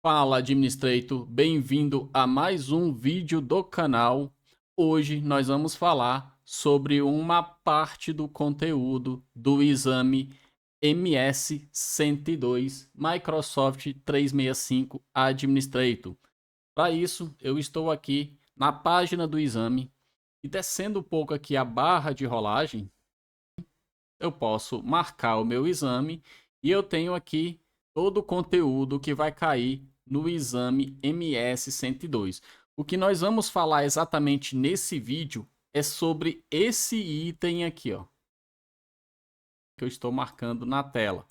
Fala, Administrator, bem-vindo a mais um vídeo do canal. Hoje nós vamos falar sobre uma parte do conteúdo do exame MS-102 Microsoft 365 Administrator. Para isso, eu estou aqui na página do exame e descendo um pouco aqui a barra de rolagem, eu posso marcar o meu exame e eu tenho aqui todo o conteúdo que vai cair no exame MS-102. O que nós vamos falar exatamente nesse vídeo é sobre esse item aqui, ó, que eu estou marcando na tela.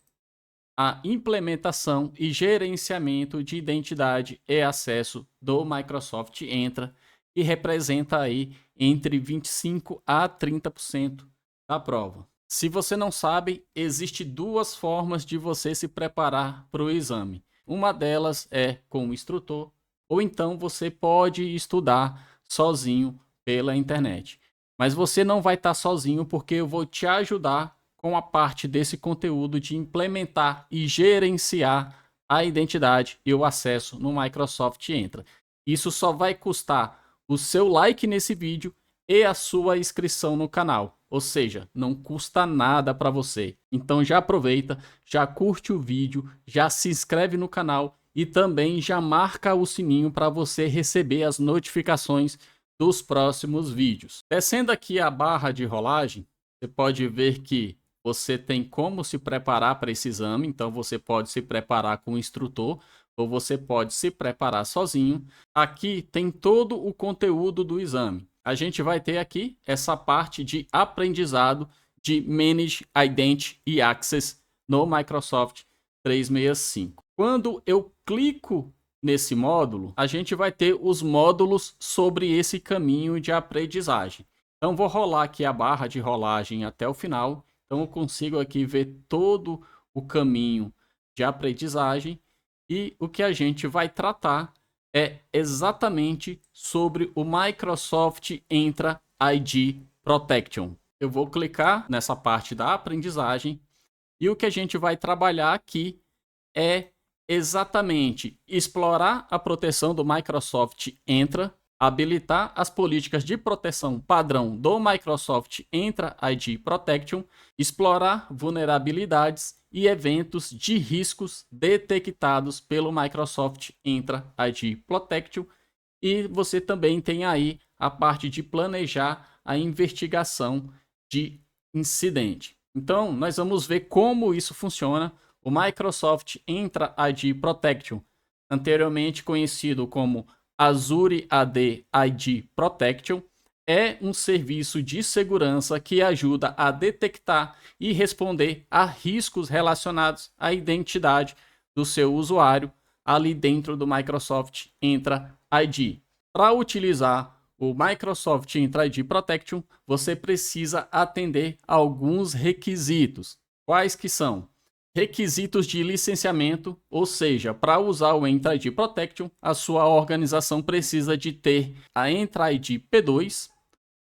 A implementação e gerenciamento de identidade e acesso do Microsoft Entra, que representa aí entre 25% a 30% da prova. Se você não sabe, existe duas formas de você se preparar para o exame. Uma delas é com o instrutor, ou então você pode estudar sozinho pela internet. Mas você não vai estar sozinho porque eu vou te ajudar com a parte desse conteúdo de implementar e gerenciar a identidade e o acesso no Microsoft Entra. Isso só vai custar o seu like nesse vídeo e a sua inscrição no canal. Ou seja, não custa nada para você. Então já aproveita, já curte o vídeo, já se inscreve no canal e também já marca o sininho para você receber as notificações dos próximos vídeos. Descendo aqui a barra de rolagem, você pode ver que você tem como se preparar para esse exame. Então você pode se preparar com o instrutor ou você pode se preparar sozinho. Aqui tem todo o conteúdo do exame. A gente vai ter aqui essa parte de aprendizado de Manage Identity e Access no Microsoft 365. Quando eu clico nesse módulo, a gente vai ter os módulos sobre esse caminho de aprendizagem. Então vou rolar aqui a barra de rolagem até o final. Então eu consigo aqui ver todo o caminho de aprendizagem e o que a gente vai tratar é exatamente sobre o Microsoft Entra ID Protection. Eu vou clicar nessa parte da aprendizagem e o que a gente vai trabalhar aqui é exatamente explorar a proteção do Microsoft Entra, habilitar as políticas de proteção padrão do Microsoft Entra ID Protection, explorar vulnerabilidades e eventos de riscos detectados pelo Microsoft Entra ID Protection. E você também tem aí a parte de planejar a investigação de incidente. Então, nós vamos ver como isso funciona. O Microsoft Entra ID Protection, anteriormente conhecido como Azure AD ID Protection, é um serviço de segurança que ajuda a detectar e responder a riscos relacionados à identidade do seu usuário ali dentro do Microsoft Entra ID. Para utilizar o Microsoft Entra ID Protection, você precisa atender a alguns requisitos. Quais que são? Requisitos de licenciamento, ou seja, para usar o Entra ID Protection, a sua organização precisa de ter a Entra ID P2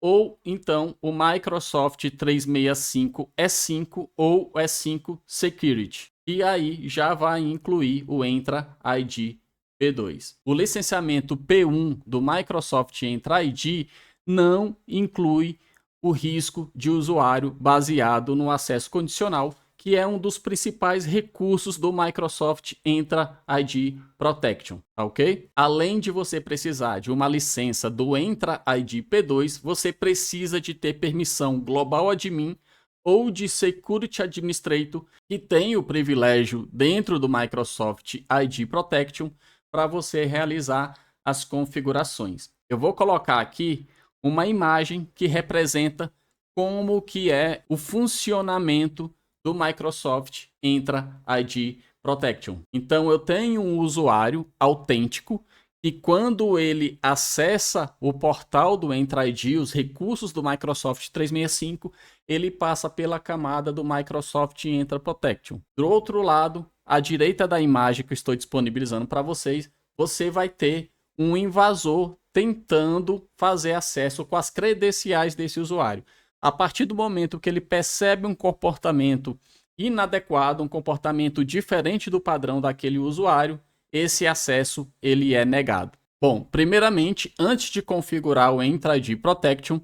ou então o Microsoft 365 E5 ou E5 Security. E aí já vai incluir o Entra ID P2. O licenciamento P1 do Microsoft Entra ID não inclui o risco de usuário baseado no acesso condicional, que é um dos principais recursos do Microsoft Entra ID Protection, ok? Além de você precisar de uma licença do Entra ID P2, você precisa de ter permissão Global Admin ou de Security Administrator, que tem o privilégio dentro do Microsoft ID Protection para você realizar as configurações. Eu vou colocar aqui uma imagem que representa como que é o funcionamento do Microsoft Entra ID Protection. Então eu tenho um usuário autêntico e quando ele acessa o portal do Entra ID, os recursos do Microsoft 365, ele passa pela camada do Microsoft Entra Protection. Do outro lado, à direita da imagem que eu estou disponibilizando para vocês, você vai ter um invasor tentando fazer acesso com as credenciais desse usuário. A partir do momento que ele percebe um comportamento inadequado, um comportamento diferente do padrão daquele usuário, esse acesso ele é negado. Bom, primeiramente, antes de configurar o Entra ID Protection,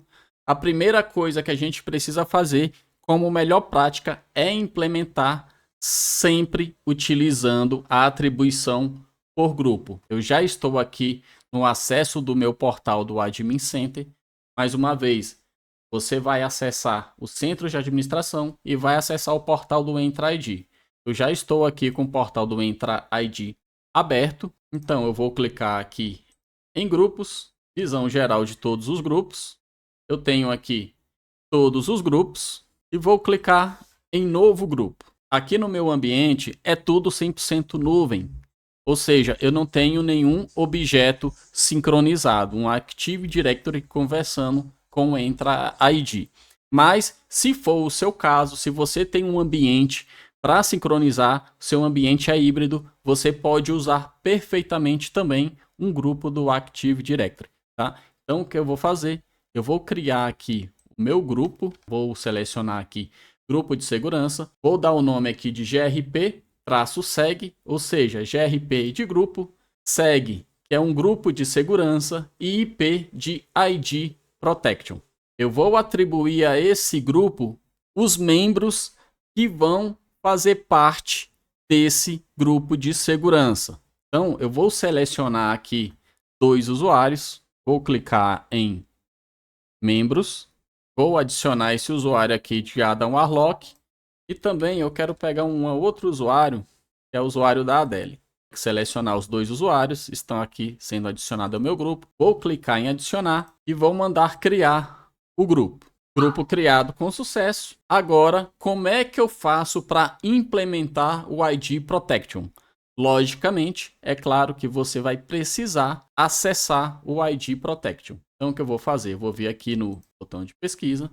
a primeira coisa que a gente precisa fazer como melhor prática é implementar sempre utilizando a atribuição por grupo. Eu já estou aqui no acesso do meu portal do Admin Center. Mais uma vez, você vai acessar o centro de administração e vai acessar o portal do Entra ID. Eu já estou aqui com o portal do Entra ID aberto, então eu vou clicar aqui em grupos, visão geral de todos os grupos. Eu tenho aqui todos os grupos e vou clicar em novo grupo. Aqui no meu ambiente é tudo 100% nuvem, ou seja, eu não tenho nenhum objeto sincronizado, um Active Directory conversando com o Entra ID. Mas se for o seu caso, se você tem um ambiente para sincronizar, seu ambiente é híbrido, você pode usar perfeitamente também um grupo do Active Directory, tá? Então o que eu vou fazer? Eu vou criar aqui o meu grupo, vou selecionar aqui grupo de segurança, vou dar o nome aqui de GRP-SEG, ou seja, GRP de grupo, SEG, que é um grupo de segurança, e IP de ID Protection. Eu vou atribuir a esse grupo os membros que vão fazer parte desse grupo de segurança. Então, eu vou selecionar aqui 2 usuários, vou clicar em membros, vou adicionar esse usuário aqui de Adam Warlock e também eu quero pegar um outro usuário, que é o usuário da Adele. Selecionar os 2 usuários, estão aqui sendo adicionados ao meu grupo. Vou clicar em adicionar e vou mandar criar o grupo. Grupo criado com sucesso. Agora, como é que eu faço para implementar o ID Protection? Logicamente, é claro que você vai precisar acessar o ID Protection. Então, o que eu vou fazer? Eu vou vir aqui no botão de pesquisa,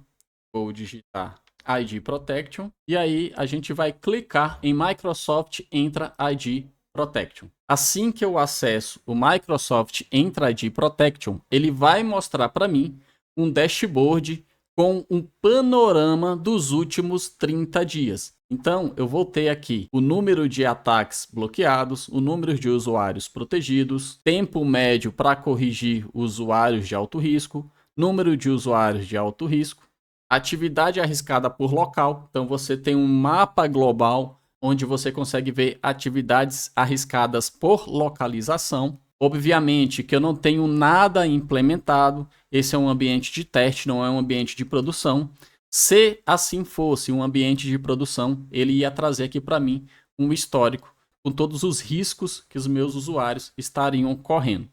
vou digitar ID Protection e aí a gente vai clicar em Microsoft Entra ID Protection. Assim que eu acesso o Microsoft Entra ID Protection, ele vai mostrar para mim um dashboard com um panorama dos últimos 30 dias. Então, eu vou ter aqui o número de ataques bloqueados, o número de usuários protegidos, tempo médio para corrigir usuários de alto risco, número de usuários de alto risco, atividade arriscada por local. Então, você tem um mapa global onde você consegue ver atividades arriscadas por localização. Obviamente que eu não tenho nada implementado, esse é um ambiente de teste, não é um ambiente de produção. Se assim fosse um ambiente de produção, ele ia trazer aqui para mim um histórico com todos os riscos que os meus usuários estariam correndo.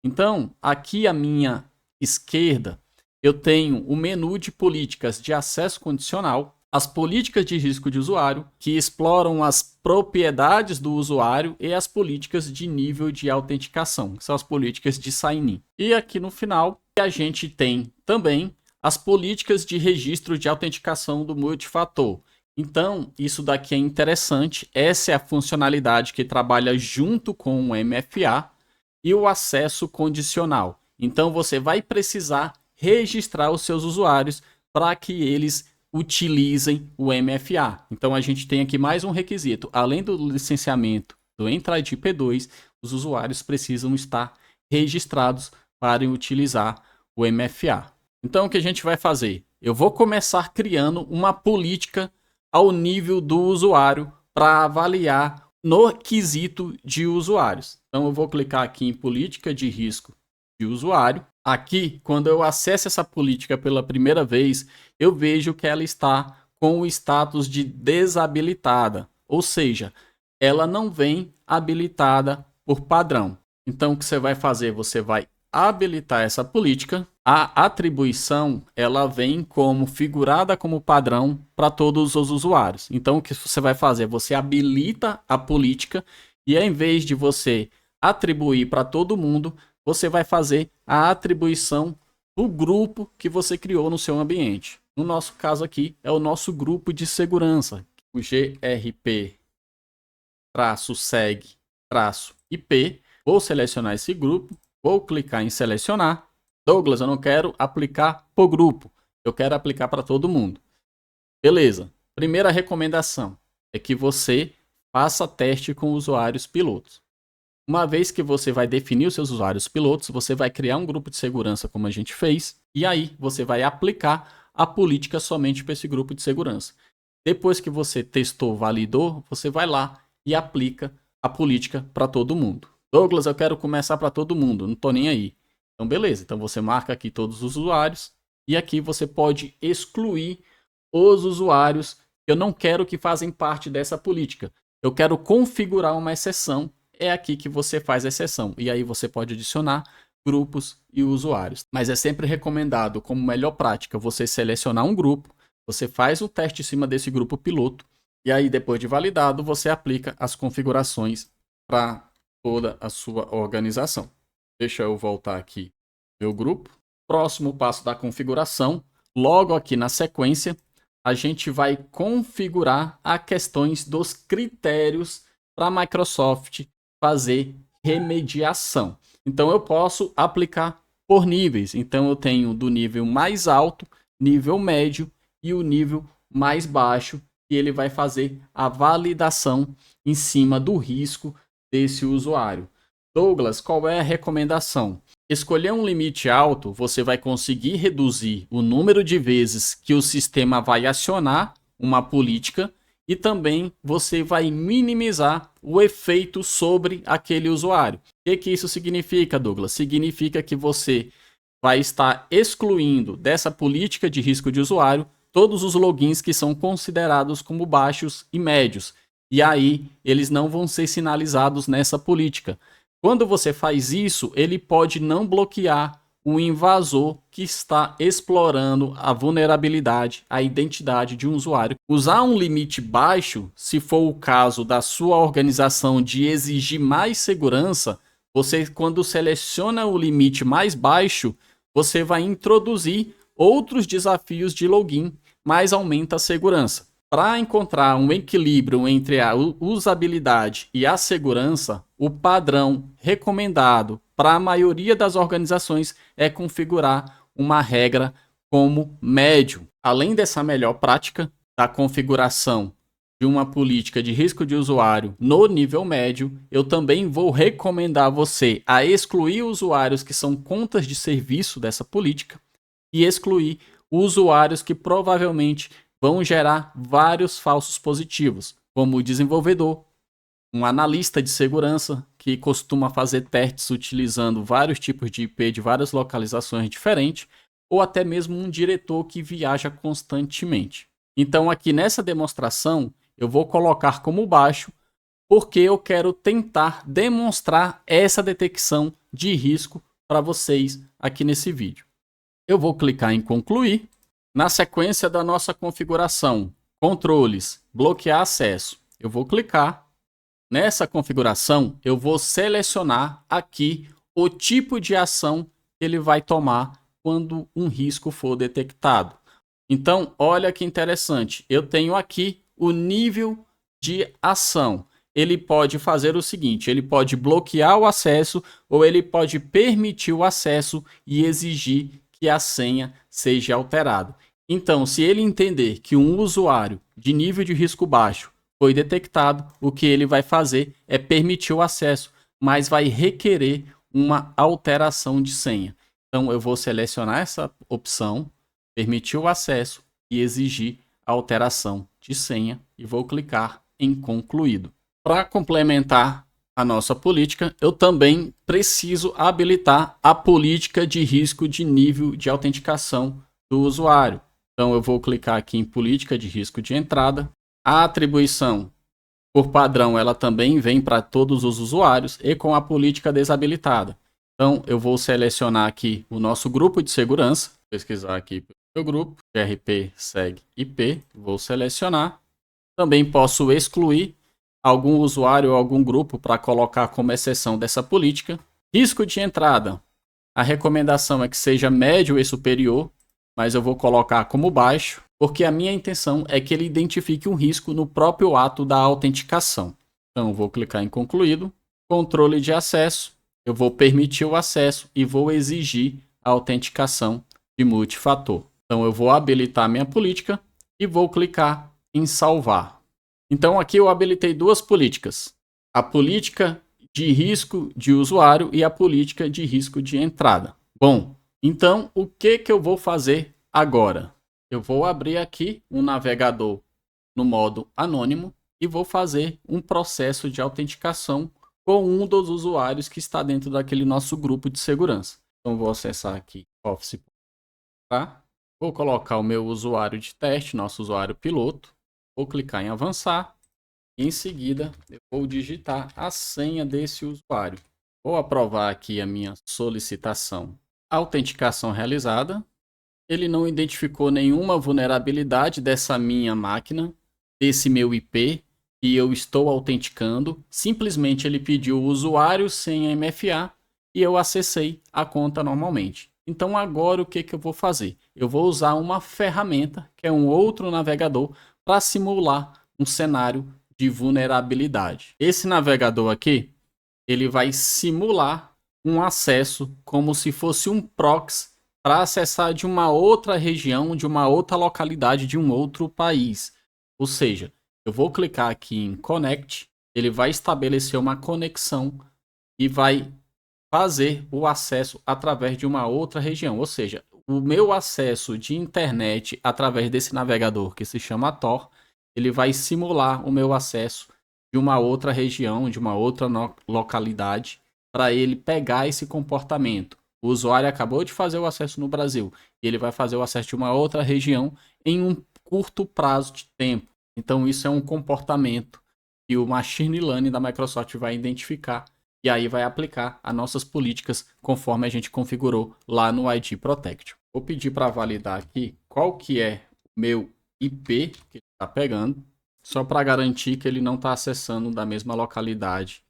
Então, aqui à minha esquerda, eu tenho o menu de políticas de acesso condicional, as políticas de risco de usuário, que exploram as propriedades do usuário, e as políticas de nível de autenticação, que são as políticas de sign-in. E aqui no final, a gente tem também as políticas de registro de autenticação do multifator. Então, isso daqui é interessante. Essa é a funcionalidade que trabalha junto com o MFA e o acesso condicional. Então, você vai precisar registrar os seus usuários para que eles utilizem o MFA. Então, a gente tem aqui mais um requisito. Além do licenciamento do Entra ID P2, os usuários precisam estar registrados para utilizar o MFA. Então, o que a gente vai fazer? Eu vou começar criando uma política ao nível do usuário para avaliar no quesito de usuários. Então, eu vou clicar aqui em política de risco de usuário. Aqui, quando eu acesso essa política pela primeira vez, eu vejo que ela está com o status de desabilitada, ou seja, ela não vem habilitada por padrão. Então, o que você vai fazer? Você vai habilitar essa política. A atribuição ela vem como figurada como padrão para todos os usuários. Então, o que você vai fazer? Você habilita a política e, ao invés de você atribuir para todo mundo, você vai fazer a atribuição do grupo que você criou no seu ambiente. No nosso caso aqui, é o nosso grupo de segurança, o GRP-SEG-IP. Vou selecionar esse grupo, vou clicar em selecionar. Douglas, eu não quero aplicar por grupo, eu quero aplicar para todo mundo. Beleza. Primeira recomendação é que você faça teste com usuários pilotos. Uma vez que você vai definir os seus usuários pilotos, você vai criar um grupo de segurança, como a gente fez, e aí você vai aplicar a política somente para esse grupo de segurança. Depois que você testou, validou, você vai lá e aplica a política para todo mundo. Douglas, eu quero começar para todo mundo, não estou nem aí. Então, beleza. Então, você marca aqui todos os usuários e aqui você pode excluir os usuários que eu não quero que fazem parte dessa política. Eu quero configurar uma exceção. É aqui que você faz a exceção. E aí você pode adicionar grupos e usuários. Mas é sempre recomendado, como melhor prática, você selecionar um grupo, você faz o teste em cima desse grupo piloto, e aí depois de validado, você aplica as configurações para toda a sua organização. Deixa eu voltar aqui meu grupo. Próximo passo da configuração, logo aqui na sequência, a gente vai configurar as questões dos critérios para a Microsoft fazer remediação. Então eu posso aplicar por níveis. Então eu tenho do nível mais alto, nível médio e o nível mais baixo, e ele vai fazer a validação em cima do risco desse usuário. Douglas, qual é a recomendação? Escolher um limite alto, você vai conseguir reduzir o número de vezes que o sistema vai acionar uma política e também você vai minimizar o efeito sobre aquele usuário. O que isso significa, Douglas? Significa que você vai estar excluindo dessa política de risco de usuário todos os logins que são considerados como baixos e médios. E aí eles não vão ser sinalizados nessa política. Quando você faz isso, ele pode não bloquear o invasor que está explorando a vulnerabilidade, a identidade de um usuário. Usar um limite baixo, se for o caso da sua organização de exigir mais segurança, você, quando seleciona o limite mais baixo, você vai introduzir outros desafios de login, mas aumenta a segurança. Para encontrar um equilíbrio entre a usabilidade e a segurança, o padrão recomendado para a maioria das organizações é configurar uma regra como médio. Além dessa melhor prática da configuração de uma política de risco de usuário no nível médio, eu também vou recomendar você a excluir usuários que são contas de serviço dessa política e excluir usuários que provavelmente vão gerar vários falsos positivos, como o desenvolvedor, um analista de segurança que costuma fazer testes utilizando vários tipos de IP de várias localizações diferentes, ou até mesmo um diretor que viaja constantemente. Então aqui nessa demonstração eu vou colocar como baixo porque eu quero tentar demonstrar essa detecção de risco para vocês aqui nesse vídeo. Eu vou clicar em concluir. Na sequência da nossa configuração, controles, bloquear acesso, eu vou clicar. Nessa configuração, eu vou selecionar aqui o tipo de ação que ele vai tomar quando um risco for detectado. Então, olha que interessante, eu tenho aqui o nível de ação. Ele pode fazer o seguinte, ele pode bloquear o acesso ou ele pode permitir o acesso e exigir que a senha seja alterada. Então, se ele entender que um usuário de nível de risco baixo foi detectado, o que ele vai fazer é permitir o acesso, mas vai requerer uma alteração de senha. Então, eu vou selecionar essa opção, permitir o acesso e exigir a alteração de senha e vou clicar em concluído. Para complementar a nossa política, eu também preciso habilitar a política de risco de nível de autenticação do usuário. Então eu vou clicar aqui em política de risco de entrada. A atribuição, por padrão, ela também vem para todos os usuários e com a política desabilitada. Então eu vou selecionar aqui o nosso grupo de segurança, pesquisar aqui o grupo, GRP segue IP, vou selecionar. Também posso excluir algum usuário ou algum grupo para colocar como exceção dessa política. Risco de entrada, a recomendação é que seja médio e superior, mas eu vou colocar como baixo, porque a minha intenção é que ele identifique um risco no próprio ato da autenticação. Então, eu vou clicar em concluído. Controle de acesso, eu vou permitir o acesso e vou exigir a autenticação de multifator. Então, eu vou habilitar minha política e vou clicar em salvar. Então, aqui eu habilitei duas políticas. A política de risco de usuário e a política de risco de entrada. Bom, então o que eu vou fazer agora? Eu vou abrir aqui um navegador no modo anônimo e vou fazer um processo de autenticação com um dos usuários que está dentro daquele nosso grupo de segurança. Então vou acessar aqui Office, tá? Vou colocar o meu usuário de teste, nosso usuário piloto. Vou clicar em avançar. E em seguida, eu vou digitar a senha desse usuário. Vou aprovar aqui a minha solicitação. Autenticação realizada. Ele não identificou nenhuma vulnerabilidade dessa minha máquina, desse meu IP, que eu estou autenticando. Simplesmente ele pediu o usuário, senha MFA, e eu acessei a conta normalmente. Então agora o que eu vou fazer? Eu vou usar uma ferramenta, que é um outro navegador, para simular um cenário de vulnerabilidade. Esse navegador aqui, ele vai simular um acesso como se fosse um proxy para acessar de uma outra região, de uma outra localidade, de um outro país. Ou seja, eu vou clicar aqui em Connect, ele vai estabelecer uma conexão e vai fazer o acesso através de uma outra região. Ou seja, o meu acesso de internet através desse navegador que se chama Tor, ele vai simular o meu acesso de uma outra região, de uma outra localidade, para ele pegar esse comportamento. O usuário acabou de fazer o acesso no Brasil e ele vai fazer o acesso de uma outra região em um curto prazo de tempo. Então isso é um comportamento que o Machine Learning da Microsoft vai identificar e aí vai aplicar as nossas políticas conforme a gente configurou lá no ID Protection. Vou pedir para validar aqui qual que é o meu IP que ele está pegando, só para garantir que ele não está acessando da mesma localidade.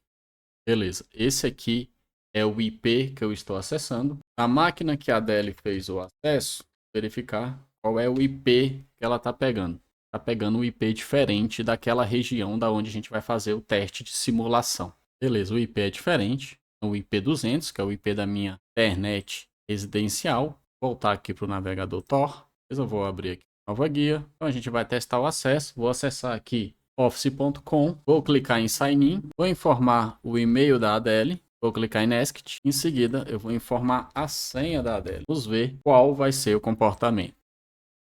Beleza, esse aqui é o IP que eu estou acessando. A máquina que a Adele fez o acesso, verificar qual é o IP que ela está pegando. Está pegando um IP diferente daquela região da onde a gente vai fazer o teste de simulação. Beleza, o IP é diferente. O IP 200, que é o IP da minha internet residencial. Vou voltar aqui para o navegador Tor. Eu vou abrir aqui nova guia. Então a gente vai testar o acesso. Vou acessar aqui office.com. Vou clicar em Sign In. Vou informar o e-mail da Adele. Vou clicar em Next. Em seguida, eu vou informar a senha da Adele. Vamos ver qual vai ser o comportamento.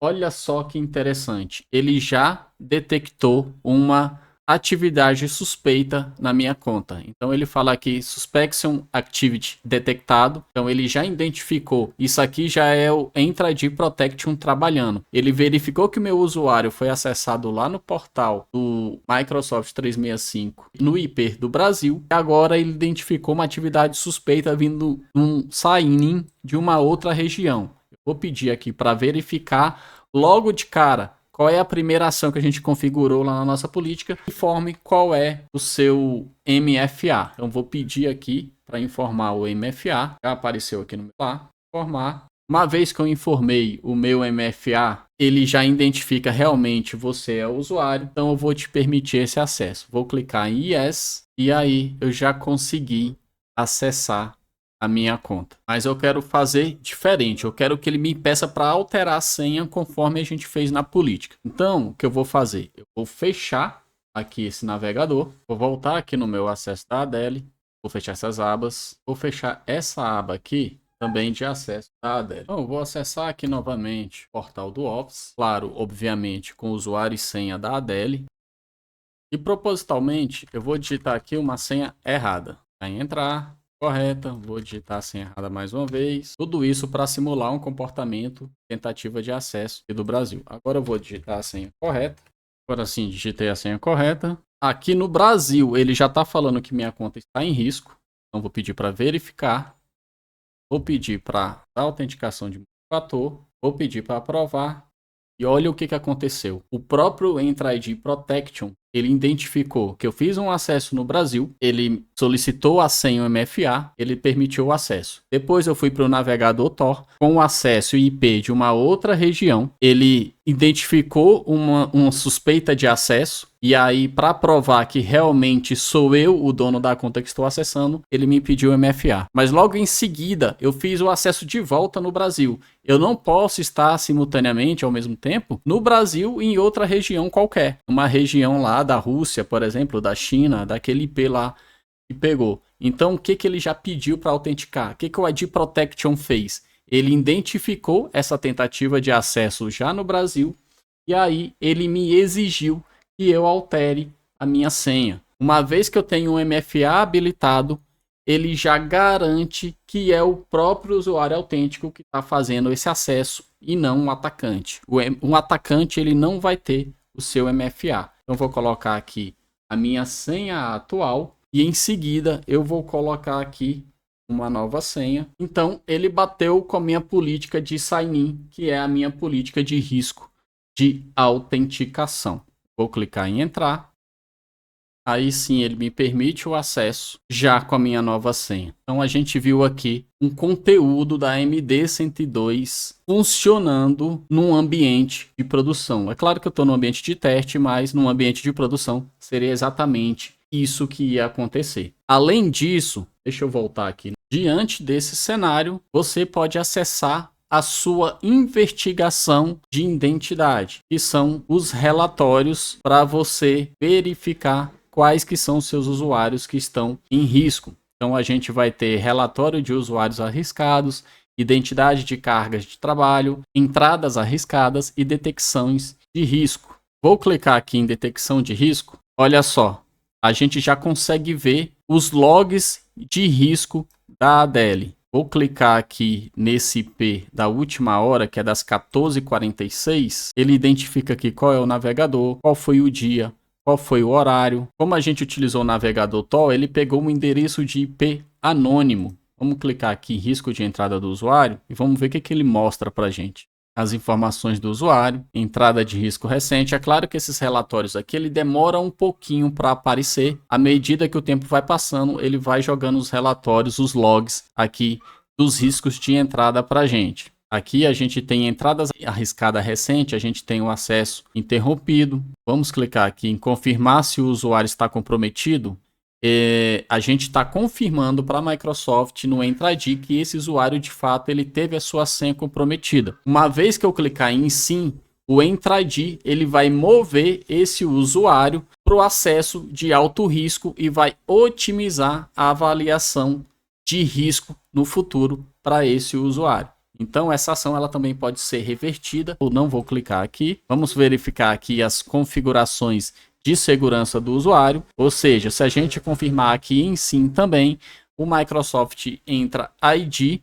Olha só que interessante. Ele já detectou uma atividade suspeita na minha conta. Então ele fala aqui Suspicion Activity detectado. Então ele já identificou. Isso aqui já é o Entra ID Protection trabalhando. Ele verificou que o meu usuário foi acessado lá no portal do Microsoft 365 no IP do Brasil. E agora ele identificou uma atividade suspeita vindo um sign-in de uma outra região. Eu vou pedir aqui para verificar logo de cara qual é a primeira ação que a gente configurou lá na nossa política. Informe qual é o seu MFA. Então vou pedir aqui para informar o MFA. Já apareceu aqui no meu lá. Informar. Uma vez que eu informei o meu MFA, ele já identifica realmente você é o usuário. Então eu vou te permitir esse acesso. Vou clicar em Yes e aí eu já consegui acessar a minha conta. Mas eu quero fazer diferente. Eu quero que ele me peça para alterar a senha conforme a gente fez na política. Então, o que eu vou fazer? Eu vou fechar aqui esse navegador. Vou voltar aqui no meu acesso da Adele. Vou fechar essas abas. Vou fechar essa aba aqui também de acesso da Adele. Então, eu vou acessar aqui novamente o portal do Office. Claro, obviamente, com o usuário e senha da Adele. E propositalmente, eu vou digitar aqui uma senha errada. Vai entrar. Correta, vou digitar a senha errada mais uma vez. Tudo isso para simular um comportamento tentativa de acesso aqui do Brasil. Agora eu vou digitar a senha correta. Agora sim, digitei a senha correta. Aqui no Brasil, ele já está falando que minha conta está em risco. Então vou pedir para verificar. Vou pedir para dar autenticação de fator. Vou pedir para aprovar. E olha o que aconteceu. O próprio Entra ID Protection, ele identificou que eu fiz um acesso no Brasil, ele solicitou a senha MFA, ele permitiu o acesso. Depois eu fui para o navegador Tor, com o acesso IP de uma outra região, ele identificou uma suspeita de acesso, e aí para provar que realmente sou eu o dono da conta que estou acessando, ele me pediu o MFA. Mas logo em seguida eu fiz o acesso de volta no Brasil. Eu não posso estar simultaneamente ao mesmo tempo no Brasil e em outra região qualquer. Uma região lá da Rússia, por exemplo, da China, daquele IP lá e pegou. Então, o que ele já pediu para autenticar? O que o ID Protection fez? Ele identificou essa tentativa de acesso já no Brasil e aí ele me exigiu que eu altere a minha senha. Uma vez que eu tenho um MFA habilitado, ele já garante que é o próprio usuário autêntico que está fazendo esse acesso e não um atacante. Um atacante ele não vai ter o seu MFA. Então, vou colocar aqui a minha senha atual e em seguida eu vou colocar aqui uma nova senha. Então, ele bateu com a minha política de sign-in, que é a minha política de risco de autenticação. Vou clicar em entrar. Aí sim ele me permite o acesso já com a minha nova senha. Então a gente viu aqui um conteúdo da MD102 funcionando num ambiente de produção. É claro que eu estou no ambiente de teste, mas num ambiente de produção seria exatamente isso que ia acontecer. Além disso, deixa eu voltar aqui. Diante desse cenário, você pode acessar a sua investigação de identidade, que são os relatórios para você verificar quais que são os seus usuários que estão em risco. Então a gente vai ter relatório de usuários arriscados, identidade de cargas de trabalho, entradas arriscadas e detecções de risco. Vou clicar aqui em detecção de risco. Olha só, a gente já consegue ver os logs de risco da ADELE. Vou clicar aqui nesse IP da última hora, que é das 14h46. Ele identifica aqui qual é o navegador, qual foi o dia, qual foi o horário. Como a gente utilizou o navegador Tor, ele pegou um endereço de IP anônimo. Vamos clicar aqui em risco de entrada do usuário e vamos ver o que ele mostra para a gente. As informações do usuário, entrada de risco recente. É claro que esses relatórios aqui ele demora um pouquinho para aparecer. À medida que o tempo vai passando, ele vai jogando os relatórios, os logs aqui dos riscos de entrada para a gente. Aqui a gente tem entradas arriscada recente, a gente tem o acesso interrompido. Vamos clicar aqui em confirmar se o usuário está comprometido. A gente está confirmando para a Microsoft no Entra ID que esse usuário de fato ele teve a sua senha comprometida. Uma vez que eu clicar em sim, o Entra ID ele vai mover esse usuário para o acesso de alto risco e vai otimizar a avaliação de risco no futuro para esse usuário. Então essa ação ela também pode ser revertida. Eu não vou clicar aqui. Vamos verificar aqui as configurações de segurança do usuário. Ou seja, se a gente confirmar aqui em sim também, o Microsoft Entra ID,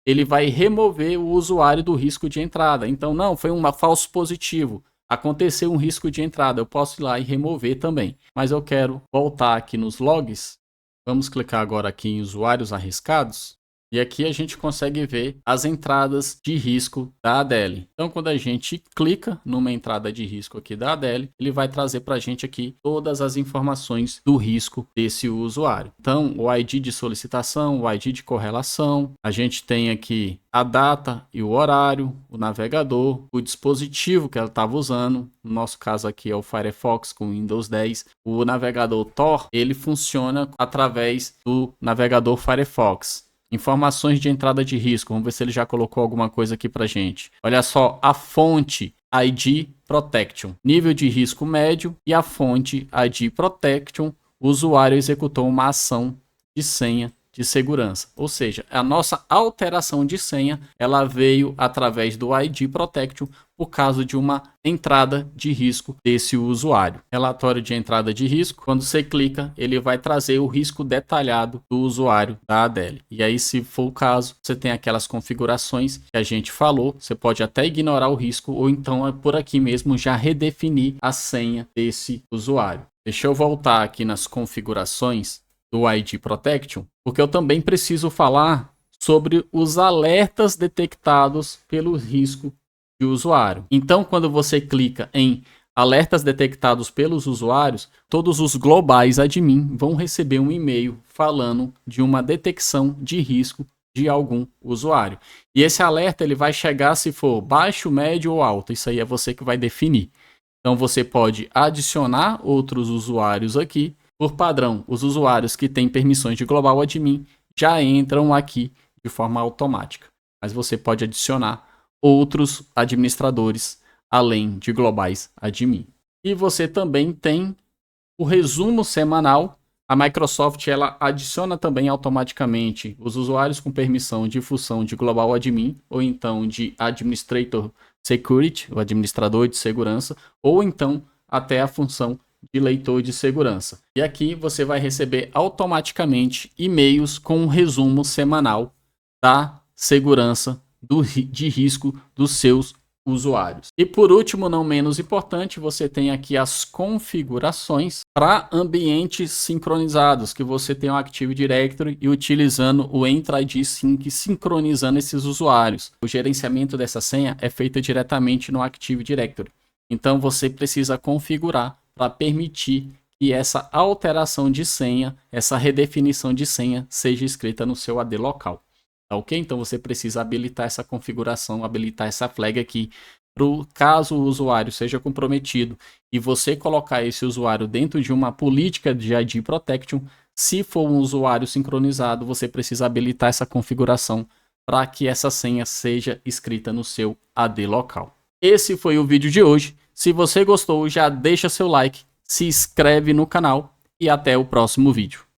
ele vai remover o usuário do risco de entrada. Então não, foi um falso positivo. Aconteceu um risco de entrada. Eu posso ir lá e remover também. Mas eu quero voltar aqui nos logs. Vamos clicar agora aqui em usuários arriscados. E aqui a gente consegue ver as entradas de risco da ADELE. Então, quando a gente clica numa entrada de risco aqui da ADELE, ele vai trazer para a gente aqui todas as informações do risco desse usuário. Então, o ID de solicitação, o ID de correlação, a gente tem aqui a data e o horário, o navegador, o dispositivo que ela estava usando. No nosso caso aqui é o Firefox com Windows 10. O navegador Tor, ele funciona através do navegador Firefox. Informações de entrada de risco. Vamos ver se ele já colocou alguma coisa aqui para gente. Olha só, a fonte ID Protection. Nível de risco médio e a fonte ID Protection. O usuário executou uma ação de senha de segurança. Ou seja, a nossa alteração de senha ela veio através do ID Protection por causa de uma entrada de risco desse usuário. Relatório de entrada de risco, quando você clica, ele vai trazer o risco detalhado do usuário da ADELE. E aí, se for o caso, você tem aquelas configurações que a gente falou, você pode até ignorar o risco ou então por aqui mesmo já redefinir a senha desse usuário. Deixa eu voltar aqui nas configurações do ID Protection, porque eu também preciso falar sobre os alertas detectados pelo risco de usuário. Então, quando você clica em alertas detectados pelos usuários, todos os globais admin vão receber um e-mail falando de uma detecção de risco de algum usuário. E esse alerta ele vai chegar se for baixo, médio ou alto. Isso aí é você que vai definir. Então, você pode adicionar outros usuários aqui. Por padrão, os usuários que têm permissões de global admin já entram aqui de forma automática. Mas você pode adicionar outros administradores além de globais admin. E você também tem o resumo semanal A Microsoft ela adiciona também automaticamente os usuários com permissão de função de Global Admin ou então de Administrator Security, o administrador de segurança, ou então até a função de leitor de segurança. E aqui você vai receber automaticamente e-mails com um resumo semanal da segurança de risco dos seus usuários. E por último, não menos importante, você tem aqui as configurações para ambientes sincronizados, que você tem o Active Directory e utilizando o Entra ID Sync, sincronizando esses usuários. O gerenciamento dessa senha é feito diretamente no Active Directory. Então você precisa configurar para permitir que essa alteração de senha, essa redefinição de senha seja escrita no seu AD local. Tá ok? Então você precisa habilitar essa configuração, habilitar essa flag aqui, pro caso o usuário seja comprometido e você colocar esse usuário dentro de uma política de ID Protection, se for um usuário sincronizado, você precisa habilitar essa configuração para que essa senha seja escrita no seu AD local. Esse foi o vídeo de hoje. Se você gostou, já deixa seu like, se inscreve no canal e até o próximo vídeo.